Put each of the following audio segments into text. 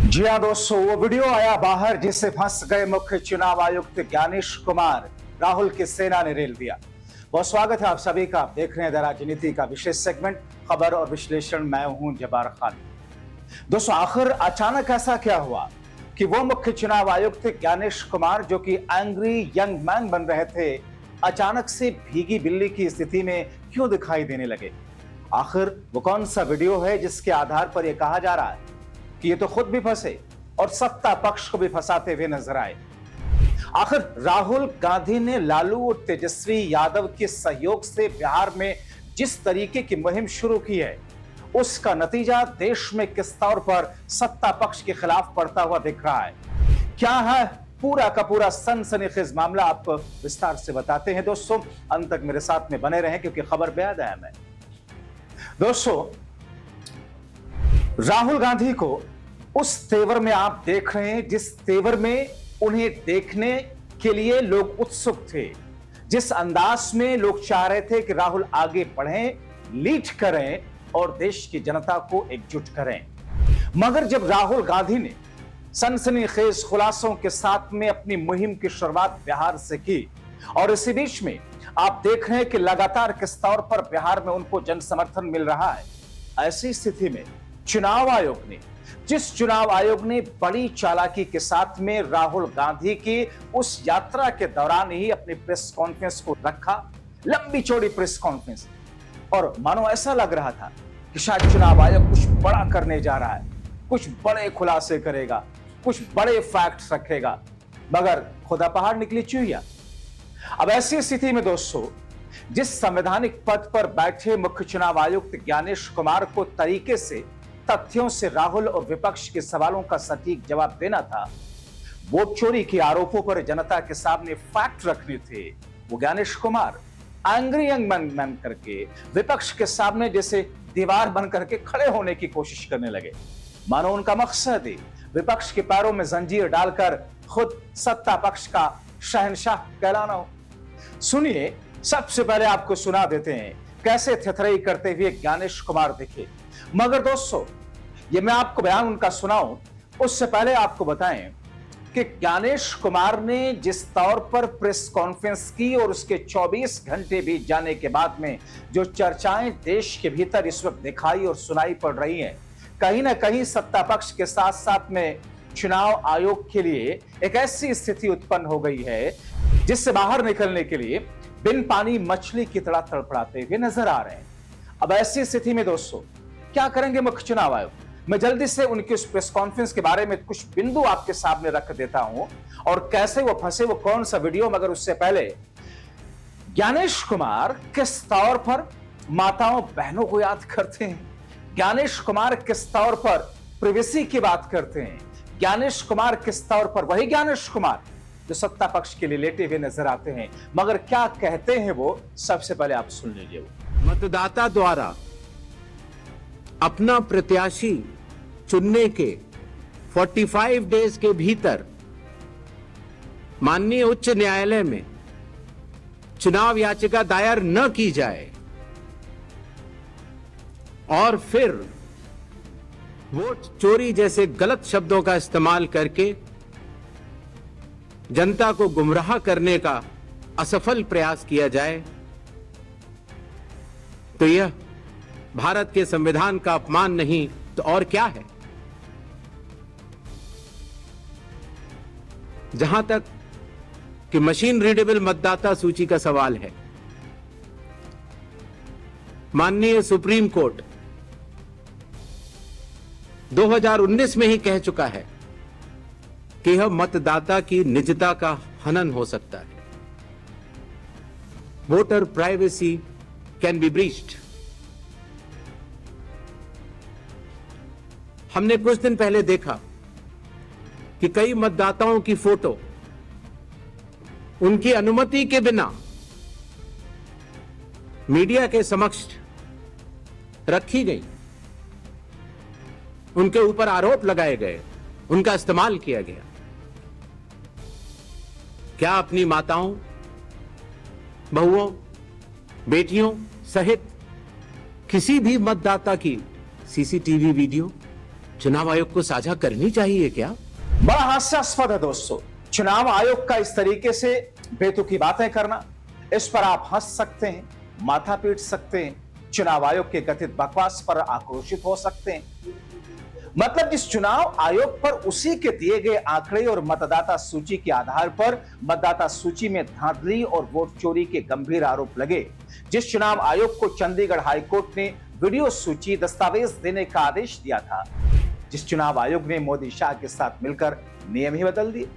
जी हाँ दोस्तों, वो वीडियो आया बाहर जिससे फंस गए मुख्य चुनाव आयुक्त ज्ञानेश कुमार। राहुल की सेना ने रेल दिया। बहुत स्वागत है आप सभी का। आप देख रहे हैं द राजनीति का विशेष सेगमेंट खबर और विश्लेषण। मैं हूं जब्बार खान। दोस्तों, आखिर अचानक ऐसा क्या हुआ कि वो मुख्य चुनाव आयुक्त ज्ञानेश कुमार, जो कि एंग्री यंग मैन बन रहे थे, अचानक से भीगी बिल्ली की स्थिति में क्यों दिखाई देने लगे? आखिर वो कौन सा वीडियो है जिसके आधार पर यह कहा जा रहा है कि ये तो खुद भी फंसे और सत्ता पक्ष को भी फंसाते हुए नजर आए? आखिर राहुल गांधी ने लालू और तेजस्वी यादव के सहयोग से बिहार में जिस तरीके की मुहिम शुरू की है, उसका नतीजा देश में किस तौर पर सत्ता पक्ष के खिलाफ पड़ता हुआ दिख रहा है? क्या है पूरा का पूरा सनसनीखेज मामला, आपको विस्तार से बताते हैं। दोस्तों, अंत तक मेरे साथ में बने रहें क्योंकि खबर बेहद अहम है। दोस्तों, राहुल गांधी को उस तेवर में आप देख रहे हैं जिस तेवर में उन्हें देखने के लिए लोग उत्सुक थे, जिस अंदाज में लोग चाह रहे थे कि राहुल आगे बढ़ें, लीड करें और देश की जनता को एकजुट करें। मगर जब राहुल गांधी ने सनसनीखेज खुलासों के साथ में अपनी मुहिम की शुरुआत बिहार से की और इसी बीच में आप देख रहे हैं कि लगातार किस तौर पर बिहार में उनको जन समर्थन मिल रहा है, ऐसी स्थिति में चुनाव आयोग ने बड़ी चालाकी के साथ में राहुल गांधी की उस यात्रा के दौरान ही अपनी प्रेस कॉन्फ्रेंस को रखा, लंबी चौड़ी प्रेस कॉन्फ्रेंस। और मानो ऐसा लग रहा था कि शायद चुनाव आयोग कुछ बड़ा करने जा रहा है, कुछ बड़े खुलासे करेगा, कुछ बड़े फैक्ट्स रखेगा, मगर खुदा पहाड़ निकली चूहिया। अब ऐसी स्थिति में दोस्तों, जिस संवैधानिक पद पर बैठे मुख्य चुनाव आयुक्त ज्ञानेश कुमार को तरीके से तथ्यों से राहुल और विपक्ष के सवालों का सटीक जवाब देना था, वोट चोरी के आरोपों पर जनता के सामने फैक्ट रखने थे, वो Gyanesh Kumar angry young man करके विपक्ष के सामने जैसे दीवार बन करके खड़े होने की कोशिश करने लगे। मानो उनका मकसद ही विपक्ष के पैरों में जंजीर डालकर खुद सत्ता पक्ष का शहंशाह कहलाना हो। सुनिए, सबसे पहले आपको सुना देते हैं कैसे थेथराई करते हुए ज्ञानेश कुमार दिखे। मगर दोस्तों, ये मैं आपको बयान उनका सुनाऊं उससे पहले आपको बताएं कि ज्ञानेश कुमार ने जिस तौर पर प्रेस कॉन्फ्रेंस की और उसके 24 घंटे बीत जाने के बाद में जो चर्चाएं देश के भीतर इस वक्त दिखाई और सुनाई पड़ रही हैं, कहीं ना कहीं सत्ता पक्ष के साथ साथ में चुनाव आयोग के लिए एक ऐसी स्थिति उत्पन्न हो गई है जिससे बाहर निकलने के लिए बिन पानी मछली की तरह तड़पड़ाते हुए नजर आ रहे हैं। अब ऐसी स्थिति में दोस्तों, क्या करेंगे मुख्य चुनाव आयोग? मैं जल्दी से उनकी उस प्रेस कॉन्फ्रेंस के बारे में कुछ बिंदु आपके सामने रख देता हूं और कैसे वो फंसे, वो कौन सा वीडियो। मगर उससे पहले ज्ञानेश कुमार किस तौर पर माताओं बहनों को याद करते हैं, ज्ञानेश कुमार किस तौर पर प्रिवेसी की बात करते हैं, ज्ञानेश कुमार किस तौर पर वही ज्ञानेश कुमार जो सत्ता पक्ष के लिए लेटे हुए नजर आते हैं, मगर क्या कहते हैं वो, सबसे पहले आप सुन लीजिए। वो मतदाता द्वारा अपना प्रत्याशी चुनने के 45 डेज के भीतर माननीय उच्च न्यायालय में चुनाव याचिका दायर न की जाए और फिर वोट चोरी जैसे गलत शब्दों का इस्तेमाल करके जनता को गुमराह करने का असफल प्रयास किया जाए, तो यह भारत के संविधान का अपमान नहीं तो और क्या है। जहां तक कि मशीन रीडेबल मतदाता सूची का सवाल है, माननीय सुप्रीम कोर्ट 2019 में ही कह चुका है कि यह मतदाता की निजता का हनन हो सकता है। Voter privacy can be breached. हमने कुछ दिन पहले देखा कि कई मतदाताओं की फोटो उनकी अनुमति के बिना मीडिया के समक्ष रखी गई, उनके ऊपर आरोप लगाए गए, उनका इस्तेमाल किया गया। क्या अपनी माताओं, बहुओं, बेटियों सहित किसी भी मतदाता की सीसीटीवी वीडियो चुनाव आयोग को साझा करनी चाहिए क्या? बड़ा हास्यास्पद है दोस्तों, चुनाव आयोग का इस तरीके से बेतुकी बातें करना। इस पर आप हंस सकते हैं, माथा पीट सकते हैं, चुनाव आयोग के कथित बकवास पर आक्रोशित हो सकते हैं। मतलब जिस चुनाव आयोग पर उसी के दिए गए आंकड़े और मतदाता सूची के आधार पर मतदाता सूची में धांधली और वोट चोरी के गंभीर आरोप लगे, जिस चुनाव आयोग को चंडीगढ़ हाईकोर्ट ने वीडियो सूची दस्तावेज देने का आदेश दिया था, जिस चुनाव आयोग ने मोदी शाह के साथ मिलकर नियम ही बदल दिए।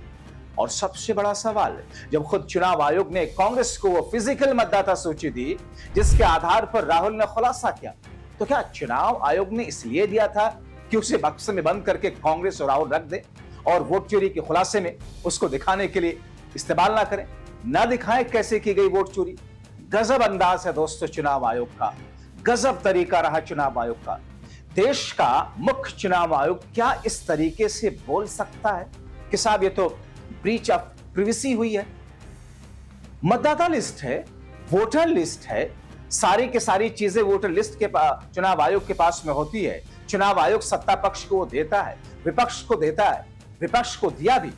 और सबसे बड़ा सवाल, जब खुद चुनाव आयोग ने कांग्रेस को वो फिजिकल मतदाता सूची दी जिसके आधार पर राहुल ने खुलासा किया, तो क्या चुनाव आयोग ने इसलिए दिया था कि उसे बक्से में बंद करके कांग्रेस और राहुल रख दे और वोट चोरी के खुलासे में उसको दिखाने के लिए इस्तेमाल ना करें, ना दिखाएं कैसे की गई वोट चोरी? गजब अंदाज है दोस्तों चुनाव आयोग का, गजब तरीका रहा चुनाव आयोग का। देश का मुख्य चुनाव आयोग क्या इस तरीके से बोल सकता है कि साहब ये तो ब्रीच ऑफ प्रिवेसी हुई है? मतदाता लिस्ट है, वोटर लिस्ट है, सारी की सारी चीजें वोटर लिस्ट के चुनाव आयोग के पास में होती है। चुनाव आयोग सत्ता पक्ष को देता है, विपक्ष को देता है, विपक्ष को दिया भी,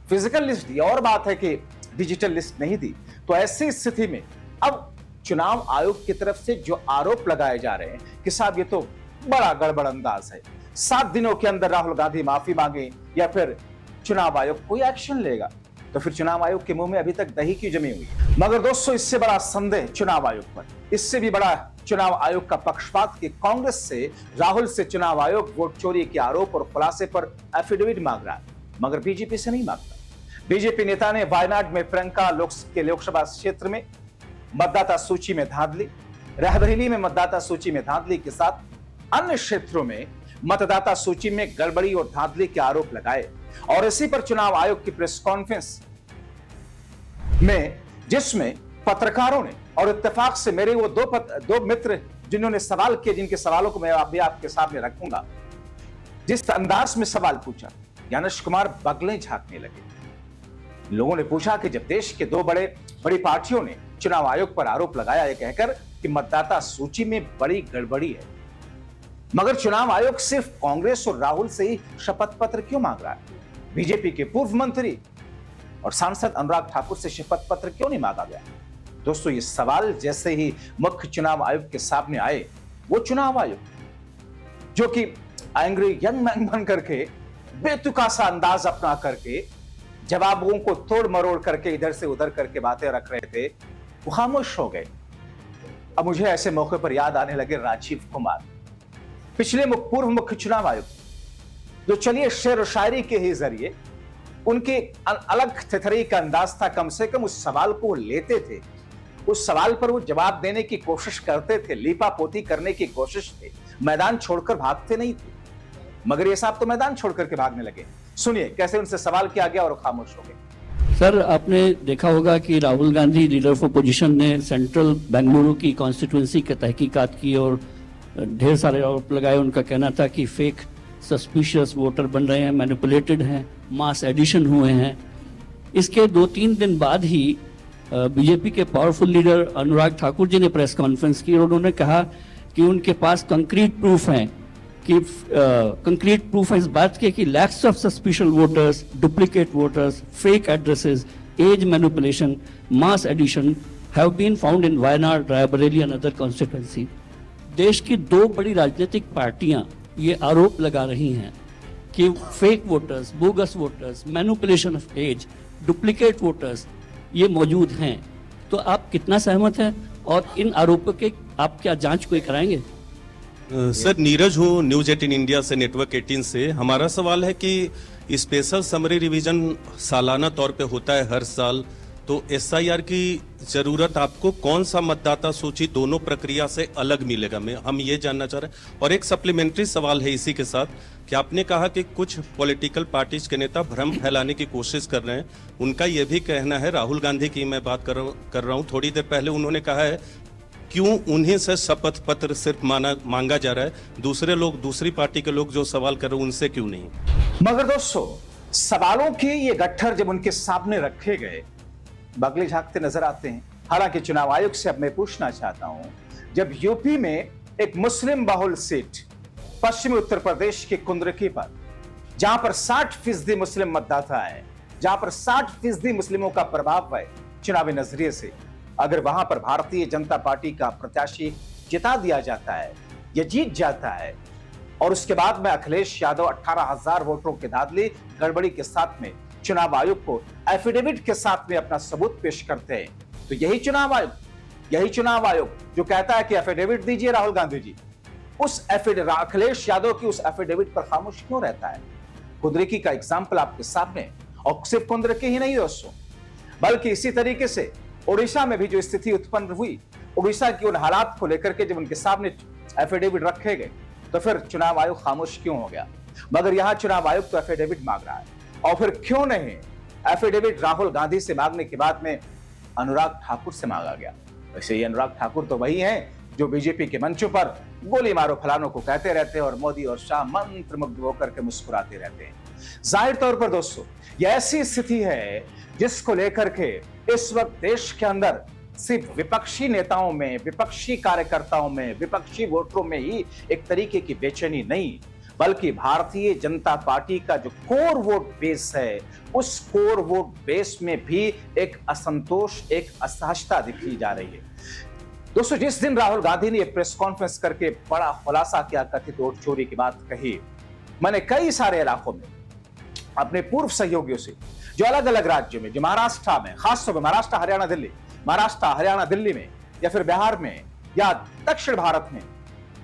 फिजिकल लिस्ट दी, और बात है कि डिजिटल लिस्ट नहीं दी। तो ऐसी स्थिति में अब चुनाव आयोग की तरफ से जो आरोप लगाए जा रहे हैं कि साहब ये तो बड़ा गड़बड़ अंदाज है, 7 दिनों के अंदर राहुल गांधी माफी मांगे या फिर चुनाव आयोग कोई एक्शन लेगा, तो फिर चुनाव आयोग के मुंह में अभी तक दही की जमी हुई है। मगर दोस्तों इससे बड़ा संदेह चुनाव आयोग पर, इससे भी बड़ा चुनाव आयोग का पक्षपात कि कांग्रेस से राहुल से चुनाव आयोग वोट चोरी के आरोप और खुलासे पर एफिडेविट मांग रहा है, मगर बीजेपी से नहीं मांगता। बीजेपी नेता ने वायनाड में प्रियंका के लोकसभा क्षेत्र में मतदाता सूची में धांधली, रायबरेली में मतदाता सूची में धांधली के साथ अन्य क्षेत्रों में मतदाता सूची में गड़बड़ी और धांधली के आरोप लगाए। और इसी पर चुनाव आयोग की प्रेस कॉन्फ्रेंस में, जिसमें पत्रकारों ने, और इत्तेफाक से मेरे वो दो मित्र जिन्होंने सवाल किए, जिनके सवालों को मैं अभी आपके सामने रखूंगा, जिस अंदाज में सवाल पूछा, ज्ञानेश कुमार बगलें झांकने लगे। लोगों ने पूछा कि जब देश के दो बड़ी पार्टियों ने चुनाव आयोग पर आरोप लगाया यह कहकर कि मतदाता सूची में बड़ी गड़बड़ी है, मगर चुनाव आयोग सिर्फ कांग्रेस और राहुल से ही शपथ पत्र क्यों मांग रहा है? बीजेपी के पूर्व मंत्री और सांसद अनुराग ठाकुर से शपथ पत्र क्यों नहीं मांगा गया? दोस्तों ये सवाल जैसे ही मुख्य चुनाव आयोग के सामने आए, वो चुनाव आयोग जो कि एंग्री यंग मैन बन करके बेतुका सा अंदाज अपना करके जवाबों को तोड़ मरोड़ करके इधर से उधर करके बातें रख रहे थे, वो खामोश हो गए। अब मुझे ऐसे मौके पर याद आने लगे राजीव कुमार, पिछले पूर्व मुख्य चुनाव आयुक्त, जो चलिए शेर और शायरी के ही जरिए उनके अलग थिथरी का अंदाज था, कम से कम उस सवाल को लेते थे, उस सवाल पर वो जवाब देने की कोशिश करते थे, लीपा पोती करने की कोशिश थे, मैदान छोड़कर भागते नहीं थे। मगर ये साहब तो मैदान छोड़कर के भागने लगे। सुनिए कैसे उनसे सवाल किया गया और खामोश हो गए। सर, आपने देखा होगा कि Rahul Gandhi leader of opposition ने सेंट्रल बेंगलुरु की कॉन्स्टिट्यूंसी की तहकीकात की और ढेर सारे आरोप लगाए। उनका कहना था कि फेक सस्पिशियस वोटर बन रहे हैं, मैनिपुलेटेड हैं, मास एडिशन हुए हैं। इसके 2-3 दिन बाद ही बीजेपी के पावरफुल लीडर अनुराग ठाकुर जी ने प्रेस कॉन्फ्रेंस की और उन्होंने कहा कि उनके पास कंक्रीट प्रूफ हैं, कि कंक्रीट प्रूफ है इस बात के कि lakhs of suspicious voters, duplicate voters, fake addresses, age manipulation, mass addition have been found in Wayanad, Raebareli and other constituency. देश की 2 बड़ी राजनीतिक पार्टियां ये आरोप लगा रही हैं कि fake voters, bogus voters, manipulation of age, duplicate voters ये मौजूद हैं। तो आप कितना सहमत हैं और इन आरोपों के आप क्या जांच कोई कराएंगे? सर, नीरज हूँ, न्यूज 18 इंडिया से, नेटवर्क 18 से। हमारा सवाल है कि स्पेशल समरी रिवीजन सालाना तौर पे होता है हर साल, तो एसआईआर की जरूरत आपको कौन सा मतदाता सूची दोनों प्रक्रिया से अलग मिलेगा, हम ये जानना चाह रहे हैं। और एक सप्लीमेंट्री सवाल है इसी के साथ कि आपने कहा कि कुछ पॉलिटिकल पार्टीज के नेता भ्रम फैलाने की कोशिश कर रहे हैं। उनका यह भी कहना है, राहुल गांधी की मैं बात कर रहा हूँ, थोड़ी देर पहले उन्होंने कहा है क्यों उन्हीं से शपथ पत्र सिर्फ मांगा जा रहा है, दूसरे लोग, दूसरी पार्टी के लोग जो सवाल कर रहे हैं उनसे क्यों नहीं? मगर दोस्तों सवालों के ये गट्ठर जब उनके सामने रखे गए, बगले झांकते नजर आते हैं। हालांकि चुनाव आयोग से अब मैं पूछना चाहता हूं, जब यूपी में एक मुस्लिम बहुल सीट पश्चिमी उत्तर प्रदेश के कुंदरकी पर, जहां पर 60% मुस्लिम मतदाता है, जहां पर 60% मुस्लिमों का प्रभाव है चुनावी नजरिए से, अगर वहां पर भारतीय जनता पार्टी का प्रत्याशी जिता दिया जाता है या जीत जाता है और उसके बाद में अखिलेश यादव 18,000 वोटों के धांधली गड़बड़ी के साथ में चुनाव आयोग को एफिडेविट के साथ में अपना सबूत पेश करते हैं, तो यही चुनाव आयोग जो कहता है कि एफिडेविट दीजिए राहुल गांधी जी, उस अखिलेश यादव की उस एफिडेविट पर खामोश क्यों रहता है? कुंदरकी का एग्जाम्पल आपके सामने, और सिर्फ कुंदरकी ही नहीं दोस्तों, बल्कि इसी तरीके से उड़ीसा में भी जो स्थिति उत्पन्न हुई, उड़ीसा की उन हालात को लेकर के जब उनके सामने एफिडेविट रखे गए तो फिर चुनाव आयोग खामोश क्यों हो गया? मगर यहां चुनाव आयोग तो एफिडेविट मांग रहा है, और फिर क्यों नहीं एफिडेविट राहुल गांधी से मांगने के बाद में अनुराग ठाकुर से मांगा गया? वैसे ये अनुराग ठाकुर तो वही हैं जो बीजेपी के मंचों पर गोली मारो फलानों को कहते रहते हैं और मोदी और शाह मंत्रमुग्ध होकर के मुस्कुराते रहते हैं। जाहिर तौर पर दोस्तों यह ऐसी स्थिति है जिसको लेकर के इस वक्त देश के अंदर सिर्फ विपक्षी नेताओं में, विपक्षी कार्यकर्ताओं में, विपक्षी वोटरों में ही एक तरीके की बेचैनी नहीं, बल्कि भारतीय जनता पार्टी का जो कोर वोट बेस है, उस कोर वोट बेस में भी एक असंतोष, एक असहजता दिखी जा रही है। दोस्तों, जिस दिन राहुल गांधी ने प्रेस कॉन्फ्रेंस करके बड़ा खुलासा किया, कथित वोट चोरी की बात कही, मैंने कई सारे इलाकों में अपने पूर्व सहयोगियों से, जो अलग अलग राज्यों में, जो महाराष्ट्र में, खासतौर पर महाराष्ट्र हरियाणा दिल्ली में, या फिर बिहार में, या दक्षिण भारत में,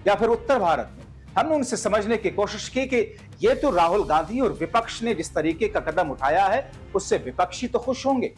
या फिर उत्तर भारत में, हमने उनसे समझने की कोशिश की कि ये तो राहुल गांधी और विपक्ष ने जिस तरीके का कदम उठाया है उससे विपक्षी तो खुश होंगे,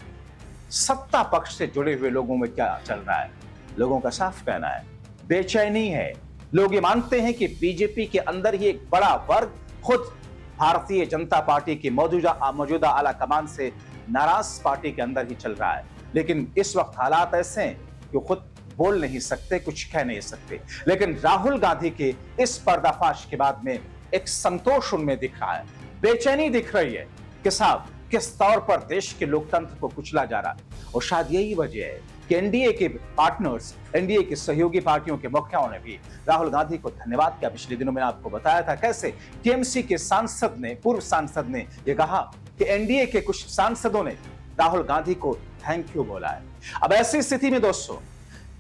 सत्ता पक्ष से जुड़े हुए लोगों में क्या चल रहा है? लोगों का साफ कहना है बेचैनी है। लोग ये मानते हैं कि बीजेपी के अंदर ही एक बड़ा वर्ग खुद भारतीय जनता पार्टी की मौजूदा आला कमान से नाराज पार्टी के अंदर ही चल रहा है, लेकिन इस वक्त हालात ऐसे हैं कि खुद बोल नहीं सकते, कुछ कह नहीं सकते। लेकिन राहुल गांधी के इस पर्दाफाश के बाद में एक संतोष उनमें दिख रहा है, बेचैनी दिख रही है कि साहब किस तौर पर देश के लोकतंत्र को कुचला जा रहा है। और शायद यही वजह है कि एनडीए के पार्टनर्स, एनडीए की सहयोगी पार्टियों के मुखियाओं ने भी राहुल गांधी को धन्यवाद किया। पिछले दिनों में आपको बताया था कैसे टीएमसी के पूर्व सांसद ने यह कहा कि एनडीए के कुछ सांसदों ने राहुल गांधी को थैंक यू बोला है। अब ऐसी स्थिति में दोस्तों,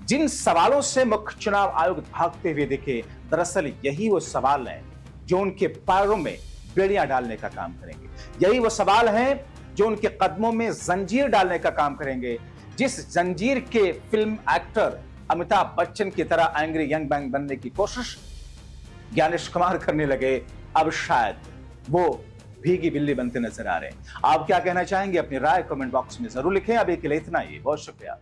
जिन सवालों से मुख्य चुनाव आयोग भागते हुए दिखे, दरअसल यही वो सवाल हैं जो उनके पैरों में बेड़ियां डालने का काम करेंगे। यही वो सवाल हैं जो उनके कदमों में जंजीर डालने का काम करेंगे। जिस जंजीर के फिल्म एक्टर अमिताभ बच्चन की तरह एंग्री यंग मैन बनने की कोशिश ज्ञानेश कुमार करने लगे, अब शायद वो भीगी बिल्ली बनते नजर आ रहे हैं। आप क्या कहना चाहेंगे? अपनी राय कमेंट बॉक्स में जरूर लिखें। अभी के लिए इतना ही, बहुत शुक्रिया।